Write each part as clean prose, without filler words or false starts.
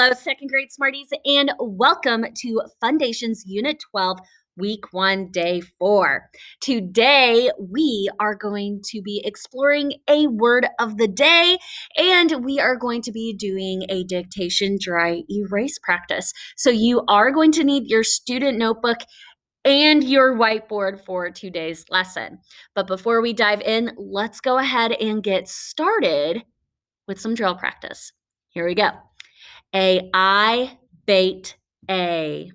Hello, second grade Smarties, and welcome to Fundations Unit 12, Week 1, Day 4. Today, we are going to be exploring a word of the day, and we are going to be doing a dictation dry erase practice. So you are going to need your student notebook and your whiteboard for today's lesson. But before we dive in, let's go ahead and get started with some drill practice. Here we go. I bait A.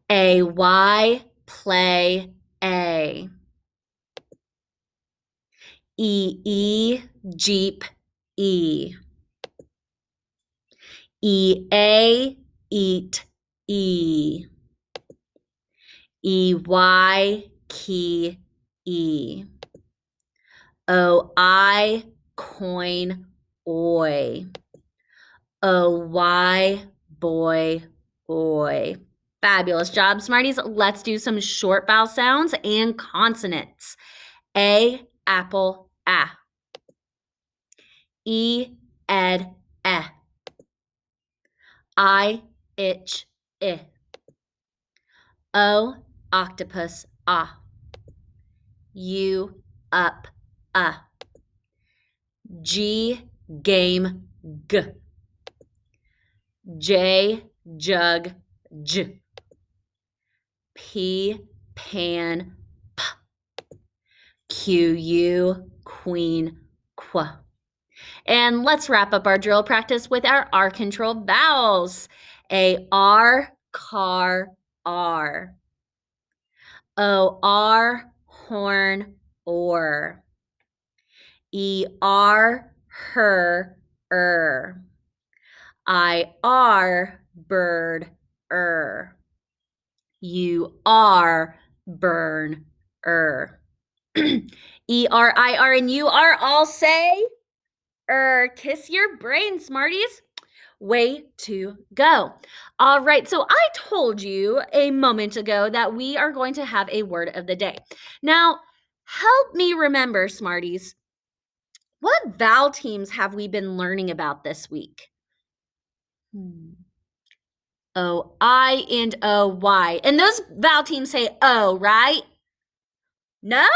Y play A. Jeep E. Eat E. Key E. Coin Oi. Boy. Fabulous job, Smarties. Let's do some short vowel sounds and consonants. A, apple, A. Ed, E. Itch, I. Octopus, A. Up, A. Game, G. Jug, J. Pan, P. Queen, Qu. And let's wrap up our drill practice with our R controlled vowels. Car, R. Horn, or. Her, bird, burn, ERIR, and you are all say, kiss your brain, Smarties. Way to go. All right, so I told you a moment ago that we are going to have a word of the day. Now, help me remember, Smarties, what vowel teams have we been learning about this week? O-I and O-Y. And those vowel teams say O, right? No?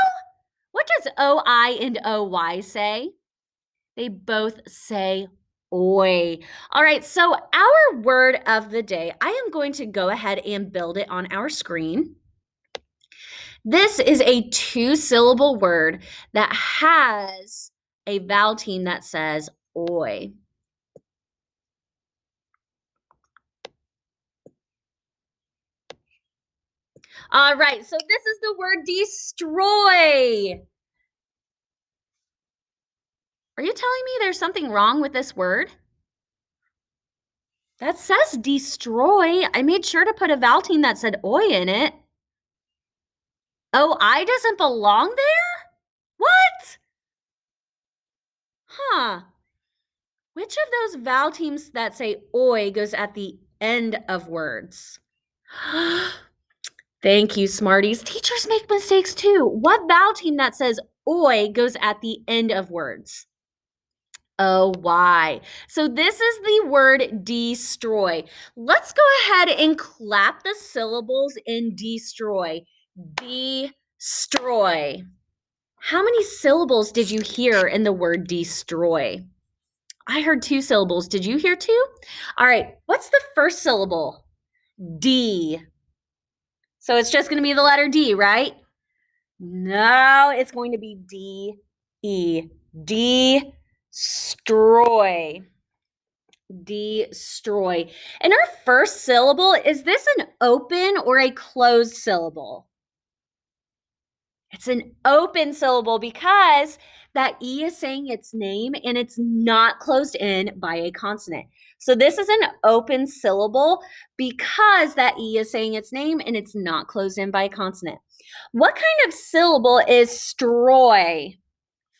What does O-I and O-Y say? They both say oi. All right, so our word of the day, I am going to go ahead and build it on our screen. This is a 2-syllable word that has a vowel team that says oi. All right, so this is the word destroy. Are you telling me there's something wrong with this word? That says destroy. I made sure to put a vowel team that said oi in it. Oh, I doesn't belong there? What? Huh. Which of those vowel teams that say oi goes at the end of words? Thank you, Smarties. Teachers make mistakes too. What vowel team that says oi goes at the end of words? O-Y. So this is the word destroy. Let's go ahead and clap the syllables in destroy. Destroy. How many syllables did you hear in the word destroy? I heard 2 syllables. Did you hear 2? All right. What's the first syllable? D. So it's just going to be the letter D, right? No, it's going to be D-E. Destroy. Destroy. And our first syllable, is this an open or a closed syllable? It's an open syllable because that E is saying its name and it's not closed in by a consonant. So this is an open syllable because that E is saying its name and it's not closed in by a consonant. What kind of syllable is stroy?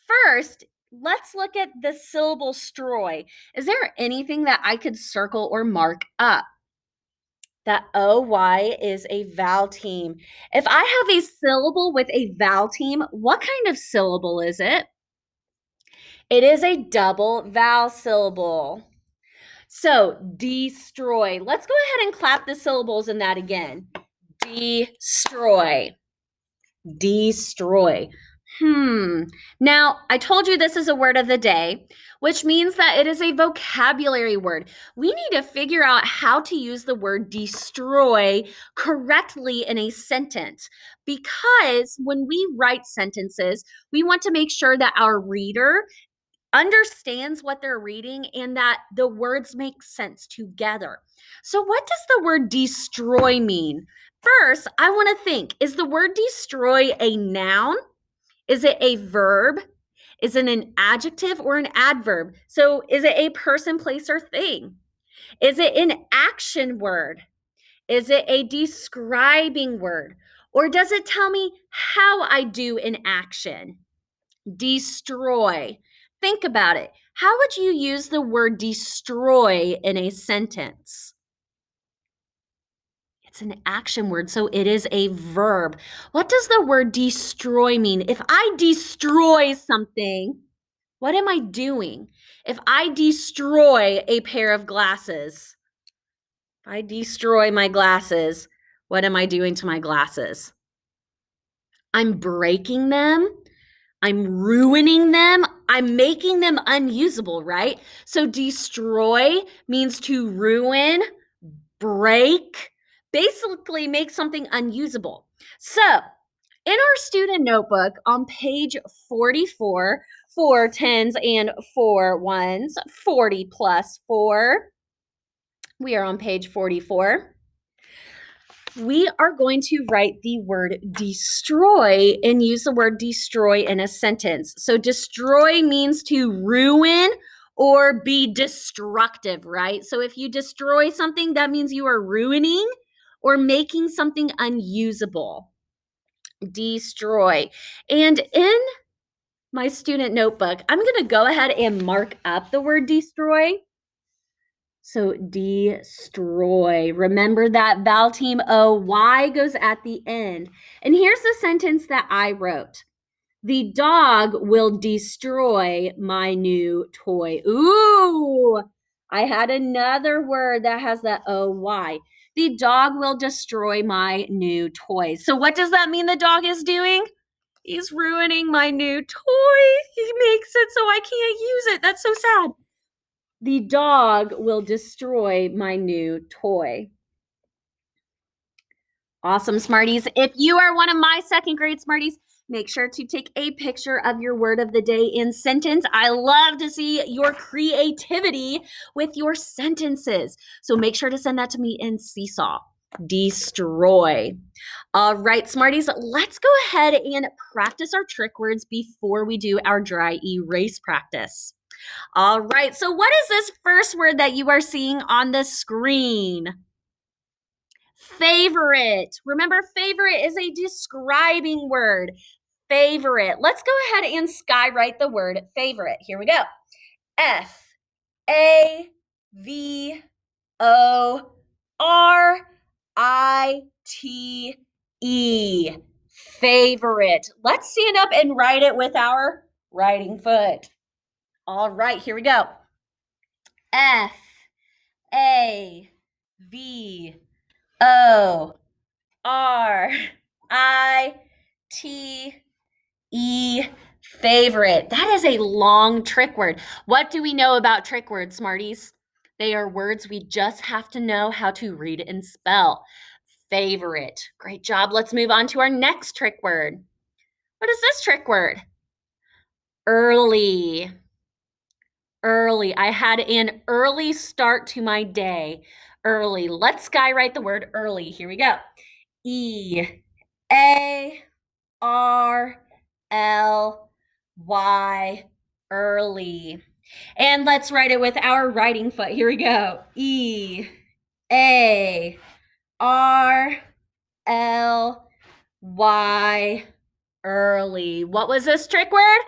First, let's look at the syllable stroy. Is there anything that I could circle or mark up? That O-Y is a vowel team. If I have a syllable with a vowel team, what kind of syllable is it? It is a double vowel syllable. So, destroy. Let's go ahead and clap the syllables in that again. Destroy. Destroy. Now, I told you this is a word of the day, which means that it is a vocabulary word. We need to figure out how to use the word destroy correctly in a sentence, because when we write sentences, we want to make sure that our reader understands what they're reading and that the words make sense together. So, what does the word destroy mean? First, I want to think, is the word destroy a noun? Is it a verb? Is it an adjective or an adverb? So, is it a person, place, or thing? Is it an action word? Is it a describing word? Or does it tell me how I do an action? Destroy. Think about it. How would you use the word destroy in a sentence? It's an action word, so it is a verb. What does the word destroy mean? If I destroy something, what am I doing? If I destroy a pair of glasses, if I destroy my glasses, what am I doing to my glasses? I'm breaking them. I'm ruining them. I'm making them unusable, right? So destroy means to ruin, break, basically make something unusable. So in our student notebook on page 44, 4 tens and 4 ones, 40 plus 4, we are on page 44. We are going to write the word destroy and use the word destroy in a sentence. So destroy means to ruin or be destructive, right? So if you destroy something, that means you are ruining or making something unusable. Destroy. And in my student notebook, I'm going to go ahead and mark up the word destroy. So destroy. Remember that vowel team O, Y goes at the end. And here's the sentence that I wrote. The dog will destroy my new toy. Ooh, I had another word that has that O-Y. The dog will destroy my new toy. So what does that mean the dog is doing? He's ruining my new toy. He makes it so I can't use it. That's so sad. The dog will destroy my new toy. Awesome, Smarties. If you are one of my second grade Smarties, make sure to take a picture of your word of the day in sentence. I love to see your creativity with your sentences. So make sure to send that to me in Seesaw. Destroy. All right, Smarties, let's go ahead and practice our trick words before we do our dry erase practice. All right, so what is this first word that you are seeing on the screen? Favorite. Remember, favorite is a describing word. Favorite. Let's go ahead and skywrite the word favorite. Here we go. Favorite. Favorite. Let's stand up and write it with our writing foot. All right, here we go. Favorite. Favorite. That is a long trick word. What do we know about trick words, Smarties? They are words we just have to know how to read and spell. Favorite. Great job. Let's move on to our next trick word. What is this trick word? Early. Early. I had an early start to my day. Early. Let's skywrite the word early. Here we go. E-A-R-L-Y. Early. And let's write it with our writing foot. Here we go. E-A-R-L-Y. Early. What was this trick word?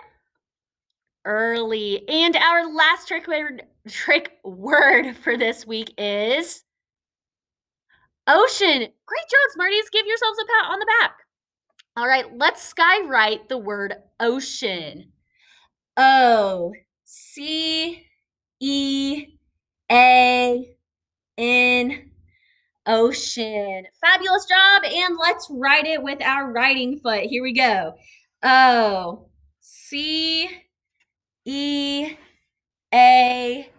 Early. And our last trick word for this week is ocean. Great job, Smarties. Give yourselves a pat on the back. All right, let's skywrite the word ocean. O-C-E-A-N. A, in, ocean. Fabulous job. And let's write it with our writing foot. Here we go. O, C, E, A,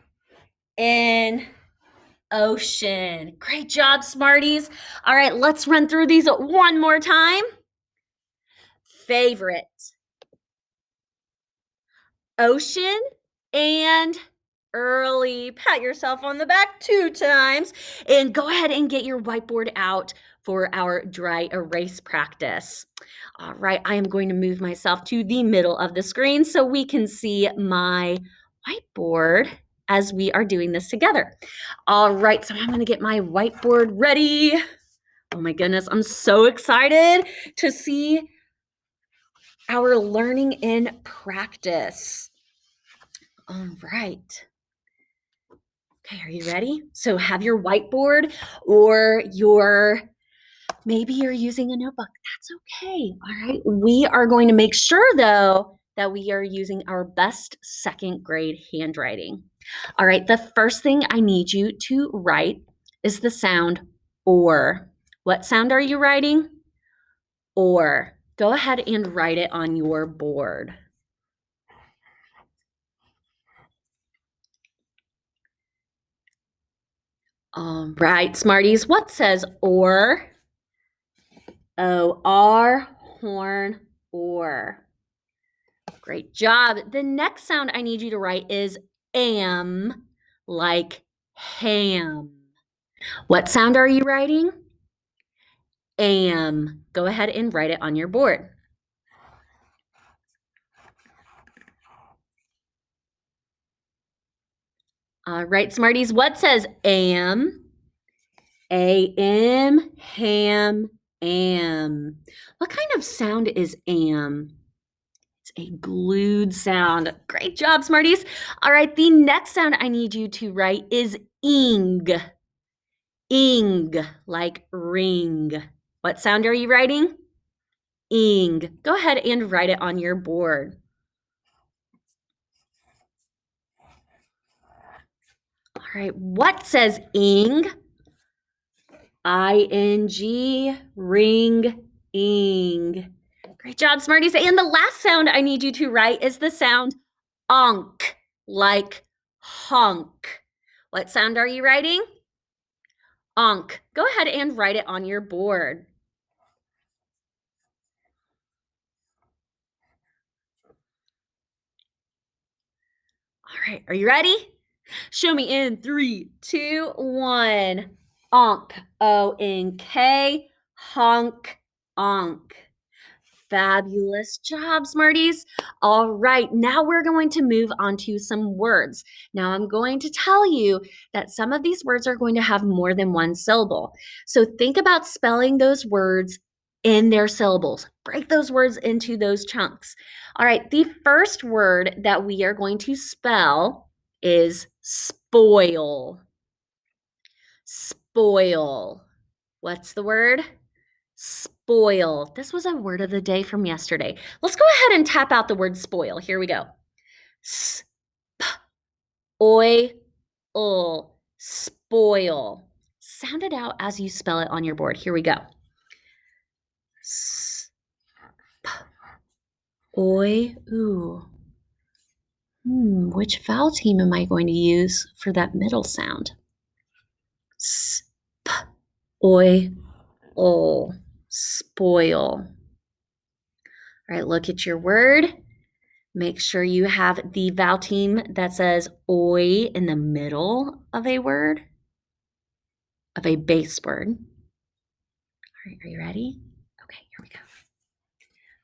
N, ocean. Great job, Smarties. All right, let's run through these one more time. Favorite, ocean, and early. Pat yourself on the back 2 times and go ahead and get your whiteboard out for our dry erase practice. All right, I am going to move myself to the middle of the screen so we can see my whiteboard as we are doing this together. All right, so I'm going to get my whiteboard ready. Oh my goodness, I'm so excited to see our learning in practice. All right. Okay, are you ready? So have your whiteboard or maybe you're using a notebook. That's okay. All right. We are going to make sure though that we are using our best second grade handwriting. All right. The first thing I need you to write is the sound or. What sound are you writing? Or. Go ahead and write it on your board. All right, Smarties, what says or? O-R, horn, or. Great job. The next sound I need you to write is am, like ham. What sound are you writing? Am. Go ahead and write it on your board. All right, Smarties, what says am? A-M, ham, am. What kind of sound is am? It's a glued sound. Great job, Smarties. All right, the next sound I need you to write is ing. Ing, like ring. What sound are you writing? Ing. Go ahead and write it on your board. All right, what says ing? I-N-G, ring, ing. Great job, Smarties. And the last sound I need you to write is the sound onk, like honk. What sound are you writing? Onk. Go ahead and write it on your board. All right, are you ready? Show me in 3, 2, 1. Onk, O-N-K, honk, onk. Fabulous job, Smarties. All right, now we're going to move on to some words. Now I'm going to tell you that some of these words are going to have more than one syllable. So think about spelling those words in their syllables. Break those words into those chunks. All right, the first word that we are going to spell is spoil. Spoil. What's the word? Spoil. This was a word of the day from yesterday. Let's go ahead and tap out the word spoil. Here we go. S-p-o-i-l. Spoil. Sound it out as you spell it on your board. Here we go. S-p-o-i-l. Which vowel team am I going to use for that middle sound? S-p-o-i-l. Spoil. All right, look at your word. Make sure you have the vowel team that says oi in the middle of a word, of a base word. All right, are you ready? Okay, here we go.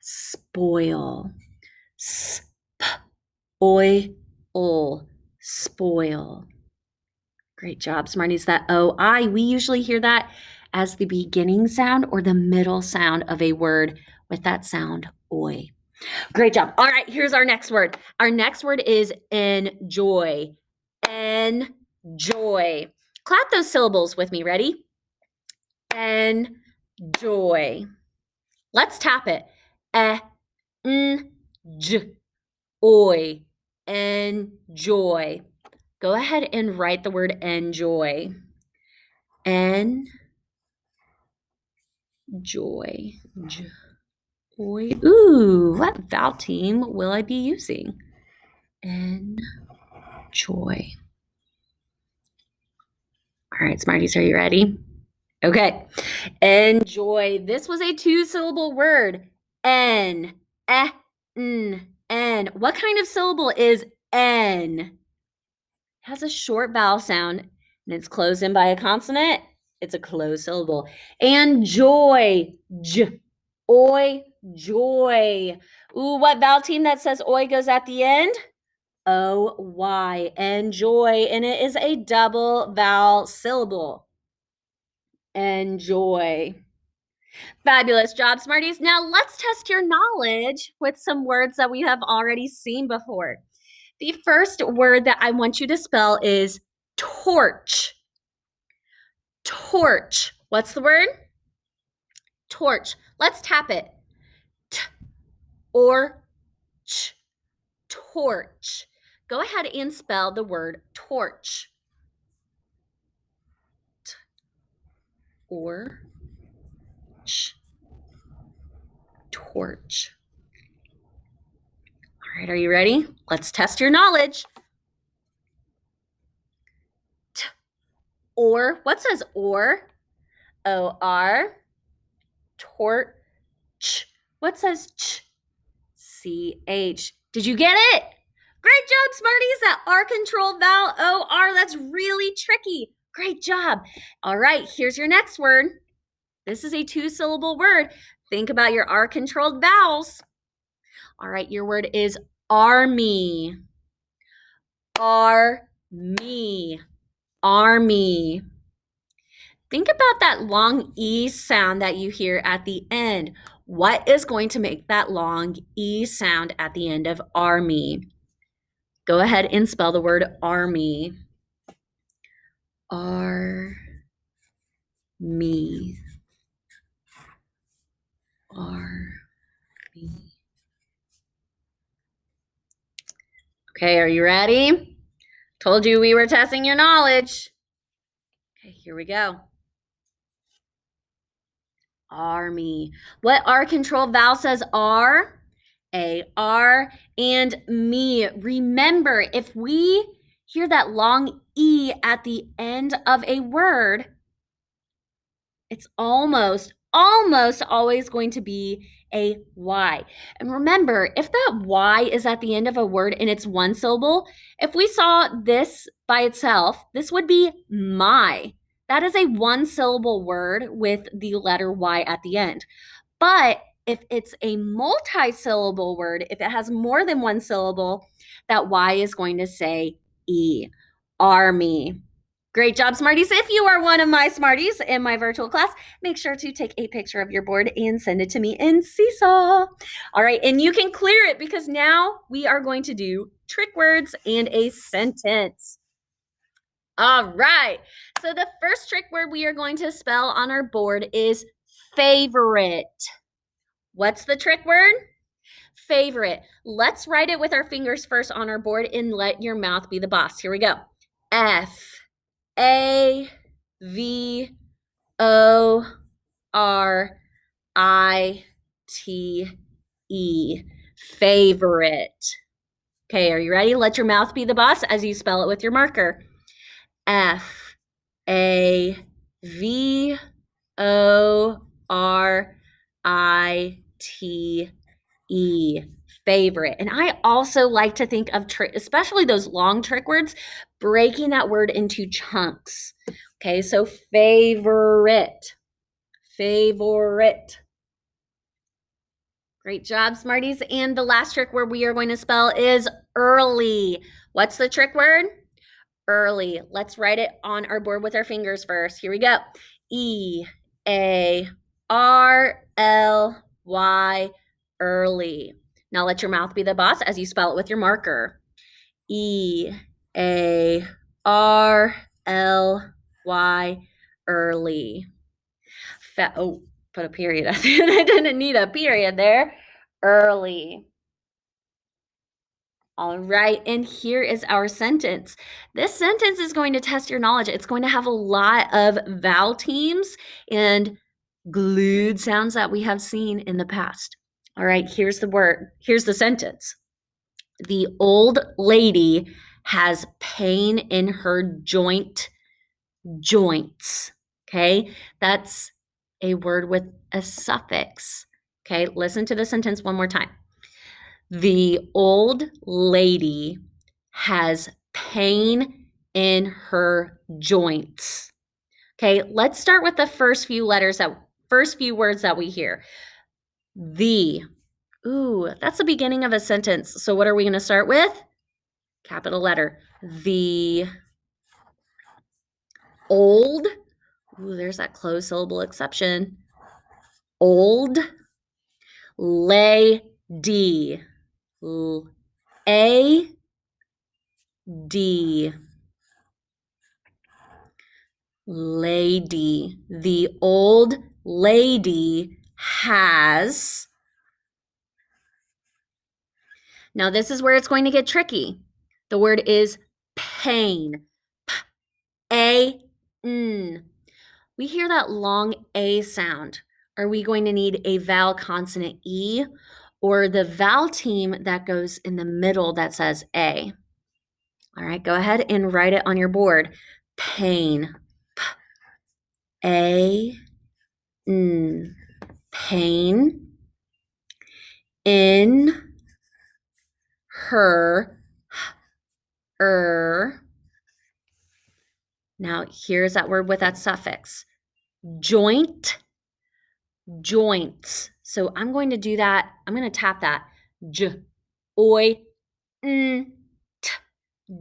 Spoil. S-p-o-i-l. Spoil. Great job, Smarties. That O-I, we usually hear that as the beginning sound or the middle sound of a word with that sound oi. Great job. All right, here's our next word. Our next word is enjoy. Enjoy. Clap those syllables with me. Ready? Enjoy. Let's tap it. Enjoy. Enjoy. Go ahead and write the word enjoy. En joy. Joy. Ooh, what vowel team will I be using? Enjoy. All right, Smarties, are you ready? Okay. Enjoy. This was a 2-syllable word. N. N. What kind of syllable is N? It has a short vowel sound and it's closed in by a consonant. It's a closed syllable. And joy. Oi, joy. Ooh, what vowel team that says oi goes at the end? O-Y. Enjoy. And it is a double vowel syllable. Enjoy. Fabulous job, Smarties. Now let's test your knowledge with some words that we have already seen before. The first word that I want you to spell is torch. Torch. What's the word? Torch. Let's tap it. T or ch. Torch. Go ahead and spell the word torch. T or ch. Torch. All right, are you ready? Let's test your knowledge. T or, what says or? O-R. Torch. What says ch? C-H. Did you get it? Great job, Smarties. That R controlled vowel, O-R, that's really tricky. Great job. All right, here's your next word. This is a 2-syllable word. Think about your R controlled vowels. All right, your word is army. Army. Army. Think about that long E sound that you hear at the end. What is going to make that long E sound at the end of army? Go ahead and spell the word army. Army. Army. Okay, are you ready? Told you we were testing your knowledge. Okay, here we go. Army. What R control vowel says R? A-R. And me. Remember, if we hear that long E at the end of a word, it's almost always going to be a Y. And remember, if that Y is at the end of a word and it's 1 syllable, if we saw this by itself, this would be my. That is a 1-syllable word with the letter Y at the end. But if it's a multi-syllable word, if it has more than 1 syllable, that Y is going to say E. Army. Great job, Smarties. If you are one of my Smarties in my virtual class, make sure to take a picture of your board and send it to me in Seesaw. All right, and you can clear it because now we are going to do trick words and a sentence. All right, so the first trick word we are going to spell on our board is favorite. What's the trick word? Favorite. Let's write it with our fingers first on our board and let your mouth be the boss. Here we go. Favorite. Favorite. Okay, are you ready? Let your mouth be the boss as you spell it with your marker. Favorite. Favorite. And I also like to think of, especially those long trick words, breaking that word into chunks. Okay, so favorite. Favorite. Great job, Smarties. And the last trick word we are going to spell is early. What's the trick word? Early. Let's write it on our board with our fingers first. Here we go. E-A-R-L-Y. Early. Now let your mouth be the boss as you spell it with your marker. E-A-R-L-Y. Early. Oh, put a period. I didn't need a period there. Early. All right, and here is our sentence. This sentence is going to test your knowledge. It's going to have a lot of vowel teams and glued sounds that we have seen in the past. All right, here's the word. Here's the sentence. The old lady has pain in her joints. Okay, that's a word with a suffix. Okay, listen to the sentence one more time. The old lady has pain in her joints. Okay, let's start with the first few words that we hear. The. Ooh, that's the beginning of a sentence. So what are we going to start with? Capital letter. The old. Ooh, there's that closed syllable exception. Old lady. A D. Lady. The old lady has. Now, this is where it's going to get tricky. The word is pain. P-A-N. We hear that long A sound. Are we going to need a vowel consonant E or the vowel team that goes in the middle that says A? All right, go ahead and write it on your board. Pain. P-A-N. Pain in her Now, here's that word with that suffix. Joints. So I'm going to do that. I'm going to tap that. Oi, t.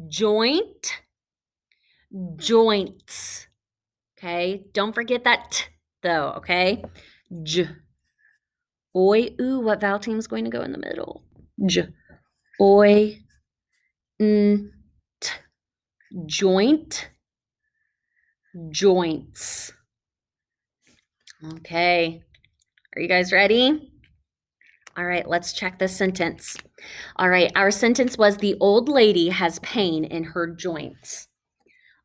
Joints. Okay, don't forget that t though, okay? Ooh, what vowel team is going to go in the middle? Oi, t. Joints. Okay, are you guys ready? All right, let's check this sentence. All right, our sentence was the old lady has pain in her joints.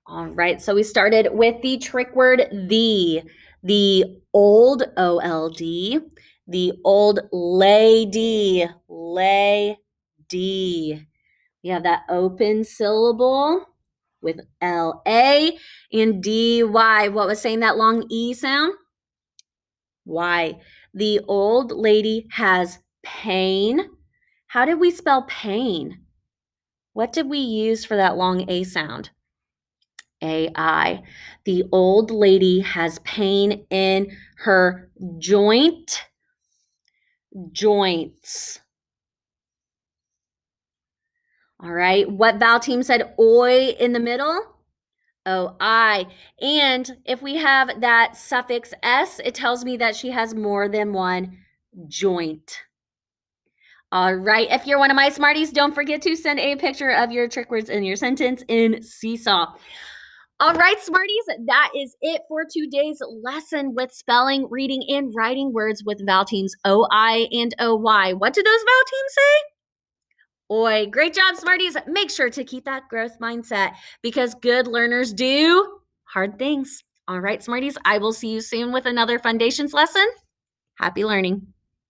All right, so we started with the trick word the old O-L-D, the old lady, lady. We have that open syllable with L-A and D-Y. What was saying that long E sound? Y. The old lady has pain. How did we spell pain? What did we use for that long A sound? A-I. The old lady has pain in her joints. All right. What vowel team said oi in the middle? O-I. And if we have that suffix S, it tells me that she has more than one joint. All right. If you're one of my smarties, don't forget to send a picture of your trick words in your sentence in Seesaw. All right, Smarties, that is it for today's lesson with spelling, reading, and writing words with vowel teams O-I and O-Y. What do those vowel teams say? Oi. Great job, Smarties. Make sure to keep that growth mindset because good learners do hard things. All right, Smarties, I will see you soon with another Fundations lesson. Happy learning.